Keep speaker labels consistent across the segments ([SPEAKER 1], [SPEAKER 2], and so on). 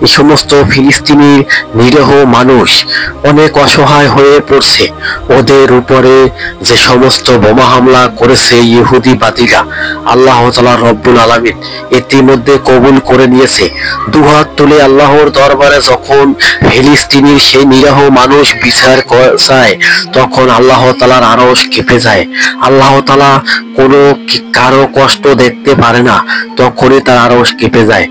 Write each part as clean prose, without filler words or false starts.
[SPEAKER 1] এই সমস্ত ফিলিস্তিনি নিরীহ মানুষ অনেক অসহায় হয়ে পড়ছে। ওদের উপরে যে সমস্ত বোমা হামলা করেছে ইহুদিবাদীরা, আল্লাহ তাআলা রব্বুল আলামিন ইতিমধ্যে কবুল করে নিয়েছে। দুহাত তুলে আল্লাহর দরবারে যখন ফিলিস্তিনির সেই নিরীহ মানুষ বিচার চায়, তখন আল্লাহ তাআলার আরশ কেঁপে যায়। আল্লাহ তাআলা কোনো কারো কষ্ট দেখতে পারে না, তখনই তার আরশ কেঁপে যায়।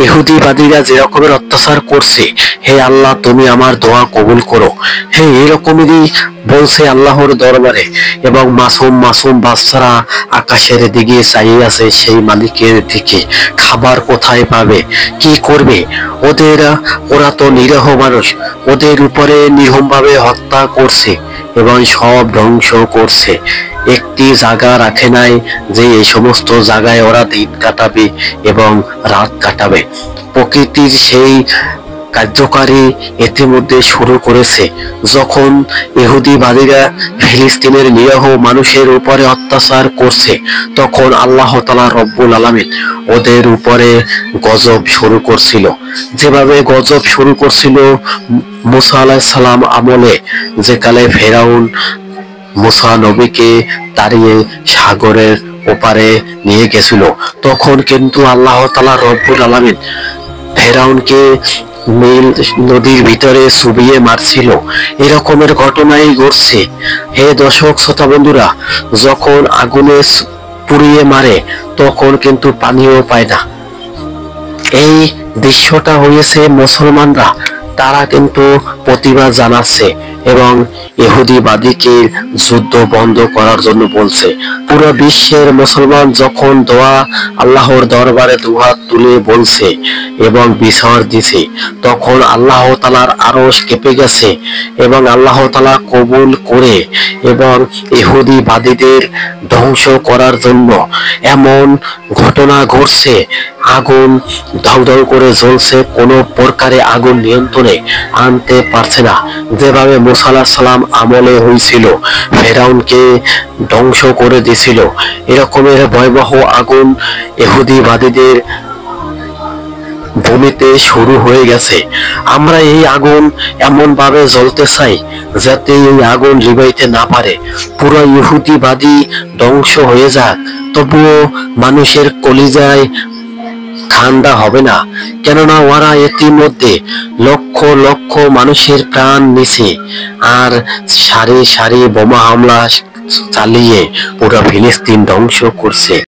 [SPEAKER 1] ইহুদিবাদীরা যে রকমের অত্যাচার করছে, হে আল্লাহ তুমি আমার দোয়া কবুল করো। হে এরকমেরই বলছে আল্লাহর দরবারে, এবং মাসুম মাসুম বাচ্চারা আকাশের দিকে চাইয়ে আছে সেই মালিকের দিকে। খাবার কোথায় পাবে, কি করবে? ওরা তো নিরীহ মানুষ, ওদের উপরে নির্মমভাবে হত্যা করছে এবং সব ধ্বংস করছে। একটি জায়গা রাখে নাই যে এই সমস্ত জায়গায় ওরা দিন কাটাবে এবং রাত কাটাবে। প্রকৃতির সেই কার্যকারী ইতিমধ্যে শুরু করেছে। যখন ইহুদিবাদীরা ফিলিস্তিনের নিরীহ মানুষের উপরে অত্যাচার করছে, তখন আল্লাহ তাআলা রব্বুল আলামিন ওদের উপরে গজব শুরু করছিল। যেভাবে গজব শুরু করছিল মুসা আলাইহিস সালাম আমলে, যে কালে ফেরাউন মুসা নবীকে তাড়িয়ে সাগরের ওপারে নিয়ে গেছিল, তখন কিন্তু আল্লাহ তাআলা রব্বুল আলামিন ফেরাউনকে নীল নদীর ভিতরে চুবিয়ে মারছিল। এরকমের ঘটনাই ঘটছে। হে দর্শক শ্রোতা বন্ধুরা, যখন আগুনে পুড়িয়ে মারে তখন কিন্তু পানিও পায় না। এই দৃশ্যটা হয়েছে মুসলমানরা, তারা কিন্তু প্রতিবাদ জানাচ্ছে এবং ইহুদিবাদীকে যুদ্ধ বন্ধ করার জন্য বলছে। পুরো বিশ্বের মুসলমান যখন আল্লাহর দরবারে দুহাত তুলে বলছে এবং বিচার দিছে, তখন আল্লাহ তাআলার আরশ কেঁপে গেছে এবং আল্লাহ তাআলা কবুল করে এবং ইহুদিবাদীদের ধ্বংস করার জন্য এমন ঘটনা ঘটছে। আগুন দাউ দাউ করে জ্বলছে, কোনো প্রকারে আগুন নিয়ন্ত্রণে আনতে পারছে না। যেভাবে মুসা আলাইহিস সালাম আমলে হয়েছিল, ফেরাউনকে ধ্বংস করে দিয়েছিল, এরকমের ভয়াবহ আগুন ইহুদিবাদীদের ভূমিতে শুরু হয়ে গেছে। আমরা এই আগুন এমন ভাবে জ্বলতে চাই যাতে এই আগুন নিভাইতে না পারে, পুরো ইহুদিবাদী ধ্বংস হয়ে যাক, তবুও মানুষের কলিজায় ঠান্ডা হবে না। কেননা ওরা ইতিমধ্যে লক্ষ লক্ষ মানুষের প্রাণ নিছে আর সারি সারি বোমা হামলা চালিয়ে পুরো ফিলিস্তিন ধ্বংস করছে।